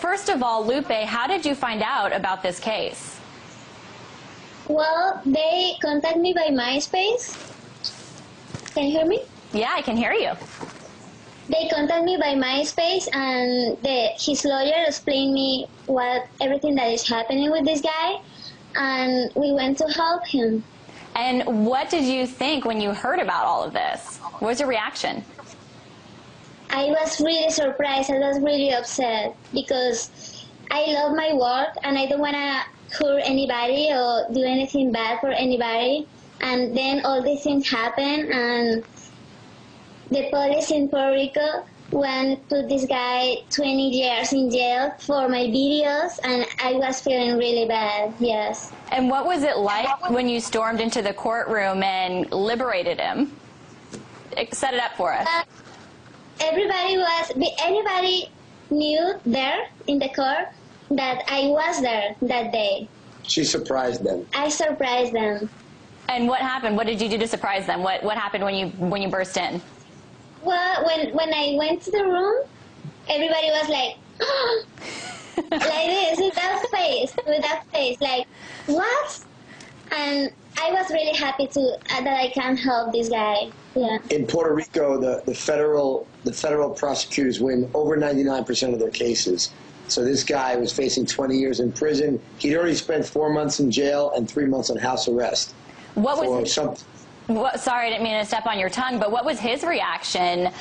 first of all, Lupe, how did you find out about this case? Well, they contacted me by MySpace. Can you hear me? Yeah, I can hear you. They contacted me by MySpace, and his lawyer explained me everything that is happening with this guy, and we went to help him. And what did you think when you heard about all of this? What was your reaction? I was really surprised. I was really upset because I love my work and I don't want to hurt anybody or do anything bad for anybody. And then all these things happen, and the police in Puerto Rico went to this guy 20 years in jail for my videos, and I was feeling really bad, yes. And what was it like when you stormed into the courtroom and liberated him? Set it up for us. Anybody knew there in the court that I was there that day. She surprised them. I surprised them. And what happened? What did you do to surprise them? What happened when you burst in? Well, when I went to the room, everybody was like, like this, with that face, like, what? And I was really happy that I can help this guy. Yeah. In Puerto Rico, the federal prosecutors win over 99% of their cases. So this guy was facing 20 years in prison. He'd already spent 4 months in jail and 3 months on house arrest. What was sorry, I didn't mean to step on your tongue, but what was his reaction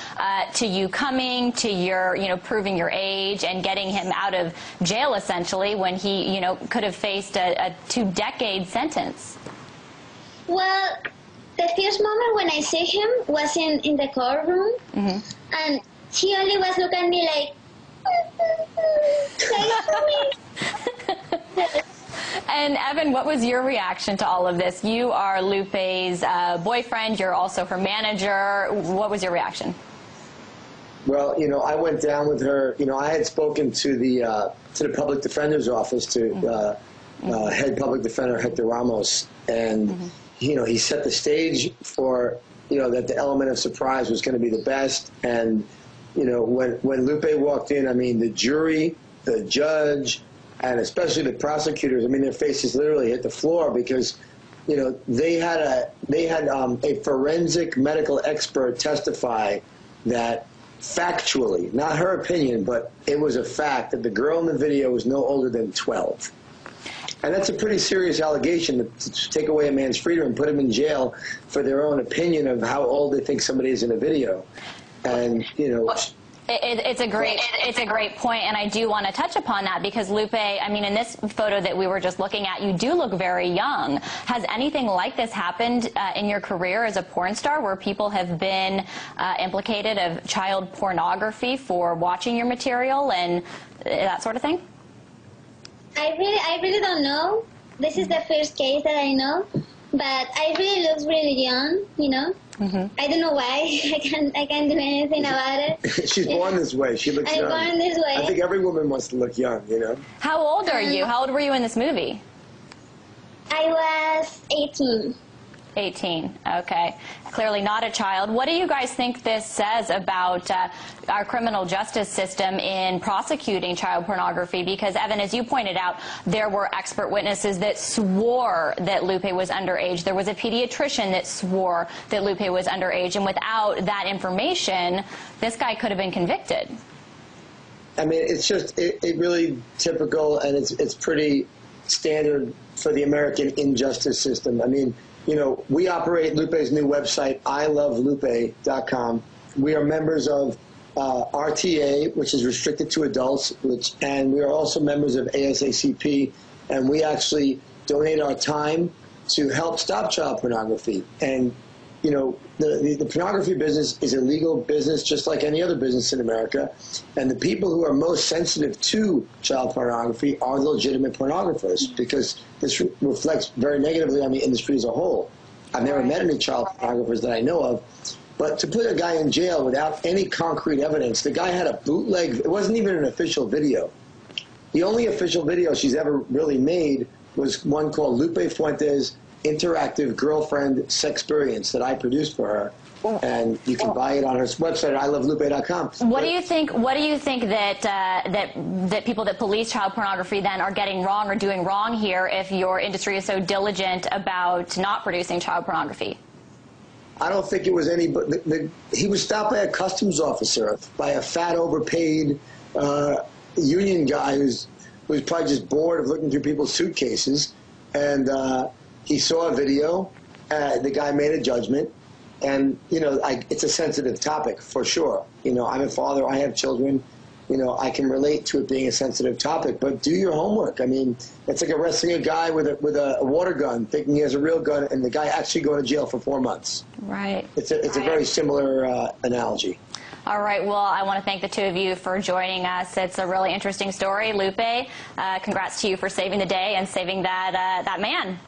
to you coming, to your, proving your age and getting him out of jail essentially when he, could have faced a 2-decade sentence? Well, the first moment when I see him was in the courtroom, and he only was looking at me like, And Evan, what was your reaction to all of this? You are Lupe's boyfriend. You're also her manager. What was your reaction? Well, I went down with her. I had spoken to the public defender's office, to head public defender Hector Ramos, and he set the stage for that the element of surprise was going to be the best. And when Lupe walked in, I mean, the jury, the judge, and especially the prosecutors, I mean, their faces literally hit the floor because, they had a forensic medical expert testify that factually, not her opinion, but it was a fact that the girl in the video was no older than 12. And that's a pretty serious allegation to take away a man's freedom and put him in jail for their own opinion of how old they think somebody is in a video. And, It's a great point, and I do want to touch upon that because Lupe, I mean, in this photo that we were just looking at, you do look very young. Has anything like this happened in your career as a porn star, where people have been implicated of child pornography for watching your material and that sort of thing? I really don't know. This is the first case that I know, but I really look really young, I don't know why. I can't do anything about it. She's born this way. She looks young. I'm born this way. I think every woman wants to look young, How old are you? How old were you in this movie? I was 18. 18. Okay. Clearly not a child. What do you guys think this says about our criminal justice system in prosecuting child pornography? Because, Evan, as you pointed out, there were expert witnesses that swore that Lupe was underage. There was a pediatrician that swore that Lupe was underage. And without that information, this guy could have been convicted. I mean, it's just it really typical, and it's pretty standard for the American injustice system. I mean, we operate Lupe's new website, ilovelupe.com. We are members of RTA, which is restricted to adults, and we are also members of ASACP, and we actually donate our time to help stop child pornography. And, the pornography business is a legal business just like any other business in America, and the people who are most sensitive to child pornography are the legitimate pornographers, because this reflects very negatively on the industry as a whole. I've never met any child pornographers that I know of, but to put a guy in jail without any concrete evidence, the guy had a bootleg, it wasn't even an official video. The only official video she's ever really made was one called Lupe Fuentes interactive girlfriend sexperience that I produced for her. And you can buy it on her website at ilovelupe.com. What do you think? What do you think that that people that police child pornography then are getting wrong or doing wrong here? If your industry is so diligent about not producing child pornography, I don't think it was any. But he was stopped by a customs officer, by a fat, overpaid union guy who was probably just bored of looking through people's suitcases, and he saw a video. The guy made a judgment. And, you know, it's a sensitive topic for sure. You know, I'm a father. I have children. You know, I can relate to it being a sensitive topic. But do your homework. I mean, it's like arresting a guy with a water gun, thinking he has a real gun, and the guy actually going to jail for 4 months. Right. It's a very similar analogy. All right. Well, I want to thank the two of you for joining us. It's a really interesting story. Lupe, congrats to you for saving the day and saving that man.